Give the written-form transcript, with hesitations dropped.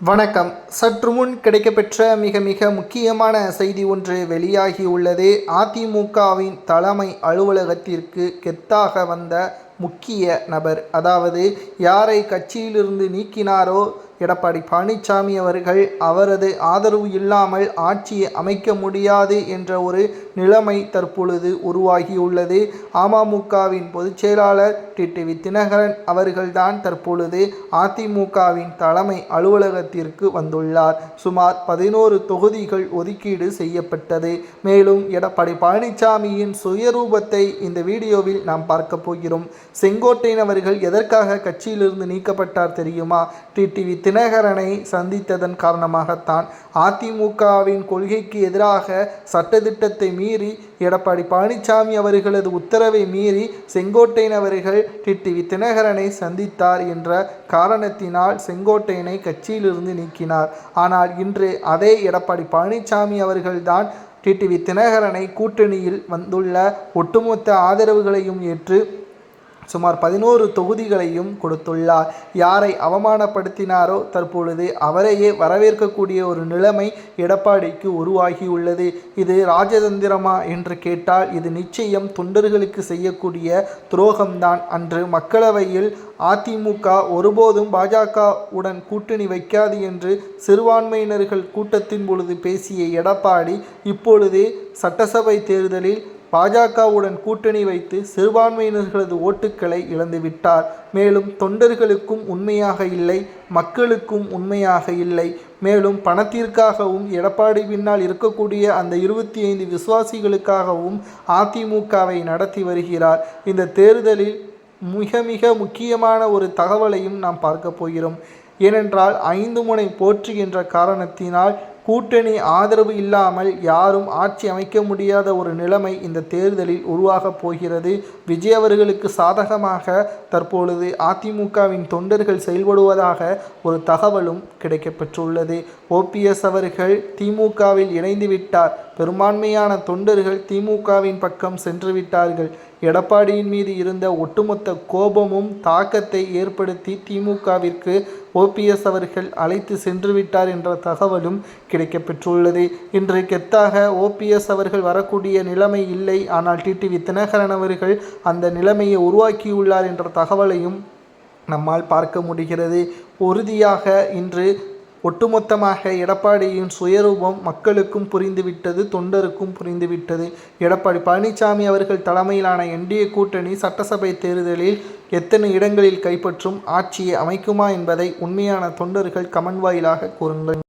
வணக்கம். சற்று முன் கிடைக்கப்பெற்ற மிக முக்கியமான செய்தி ஒன்று வெளியாகியுள்ளது. அதிமுகவின் தலைமை அலுவலகத்திற்கு கெத்தாக வந்த முக்கிய நபர், அதாவது யாரை கட்சியிலிருந்து நீக்கினாரோ எடப்பாடி பழனிசாமி அவர்கள், அவரது ஆதரவு இல்லாமல் ஆட்சியை அமைக்க முடியாது என்ற ஒரு நிலைமை தற்பொழுது உருவாகியுள்ளது. அமமுகவின் பொதுச் செயலாளர் டிடிவி தினகரன் அவர்கள்தான் தற்பொழுது அதிமுகவின் தலைமை அலுவலகத்திற்கு வந்துள்ளார். சுமார் 11 தொகுதிகள் ஒதுக்கீடு செய்யப்பட்டது. மேலும் எடப்பாடி பழனிசாமியின் சுயரூபத்தை இந்த வீடியோவில் நாம் பார்க்க போகிறோம். செங்கோட்டையன் அவர்கள் எதற்காக கட்சியிலிருந்து நீக்கப்பட்டார் தெரியுமா? டிடிவி தினகரனை சந்தித்ததன் காரணமாகத்தான். அதிமுகவின் கொள்கைக்கு எதிராக சட்டத்திட்டத்தை மீறி எடப்பாடி பழனிசாமி அவர்களது உத்தரவை மீறி செங்கோட்டையன் அவர்கள் டிடிவி தினகரனை சந்தித்தார் என்ற காரணத்தினால் செங்கோட்டையனை கட்சியிலிருந்து நீக்கினார். ஆனால் இன்று அதே எடப்பாடி பழனிசாமி அவர்கள்தான் டிடிவி தினகரனை கூட்டணியில் வந்துள்ள ஒட்டுமொத்த ஆதரவுகளையும் ஏற்று சுமார் 11 தொகுதிகளையும் கொடுத்துள்ளார். யாரை அவமானப்படுத்தினாரோ தற்பொழுது அவரையே வரவேற்கக்கூடிய ஒரு நிலைமை எடப்பாடிக்கு உருவாகியுள்ளது. இது ராஜதந்திரமா என்று கேட்டால் இது நிச்சயம் தொண்டர்களுக்கு செய்யக்கூடிய துரோகம்தான். அன்று மக்களவையில் அதிமுக ஒருபோதும் பாஜகவுடன் கூட்டணி வைக்காது என்று சிறுபான்மையினர்கள் கூட்டத்தின் பொழுது பேசிய எடப்பாடி இப்பொழுது சட்டசபை தேர்தலில் பாஜகவுடன் கூட்டணி வைத்து சிறுபான்மையினர்களது ஓட்டுக்களை இழந்துவிட்டார். மேலும் தொண்டர்களுக்கும் உண்மையாக இல்லை, மக்களுக்கும் உண்மையாக இல்லை. மேலும் பணத்திற்காகவும் எடப்பாடி பின்னால் இருக்கக்கூடிய அந்த 25 விசுவாசிகளுக்காகவும் அதிமுகவை நடத்தி வருகிறார். இந்த தேர்தலில் மிக முக்கியமான ஒரு தகவலையும் நாம் பார்க்க போகிறோம். ஏனென்றால் 5 முனை போற்றி என்ற காரணத்தினால் கூட்டணி ஆதரவு இல்லாமல் யாரும் ஆட்சி அமைக்க முடியாத ஒரு நிலைமை இந்த தேர்தலில் உருவாகப் போகிறது. விஜய் அவர்களுக்கு சாதகமாக தற்பொழுது அதிமுகவின் தொண்டர்கள் செயல்படுவதாக ஒரு தகவலும் கிடைக்கப்பெற்றுள்ளது. ஓபிஎஸ் அவர்கள் திமுகவில் இணைந்து விட்டார். பெரும்பான்மையான தொண்டர்கள் திமுகவின் பக்கம் சென்று விட்டார்கள். எடப்பாடியின் மீது இருந்த ஒட்டுமொத்த கோபமும் தாக்கத்தை ஏற்படுத்தி திமுகவிற்கு ஓபிஎஸ் அவர்கள் அழைத்து சென்று விட்டார் என்ற தகவலும் கிடைக்கப்பெற்றுள்ளது. இன்று கெத்தாக ஓபிஎஸ் அவர்கள் வரக்கூடிய நிலைமை இல்லை. ஆனால் டிடிவி தினகரன் அவர்கள் அந்த நிலைமையை உருவாக்கியுள்ளார் என்ற தகவலையும் நம்மால் பார்க்க முடிகிறது. உறுதியாக இன்று ஒட்டுமொத்தமாக எடப்பாடியின் சுயரூபம் மக்களுக்கும் புரிந்துவிட்டது, தொண்டருக்கும் புரிந்துவிட்டது. எடப்பாடி பழனிசாமி அவர்கள் தலைமையிலான என்டிஏ கூட்டணி சட்டசபை தேர்தலில் எத்தனை இடங்களில் கைப்பற்றும், ஆட்சியை அமைக்குமா என்பதை உண்மையான தொண்டர்கள் கமெண்ட் வாயிலாக கூறுங்கள்.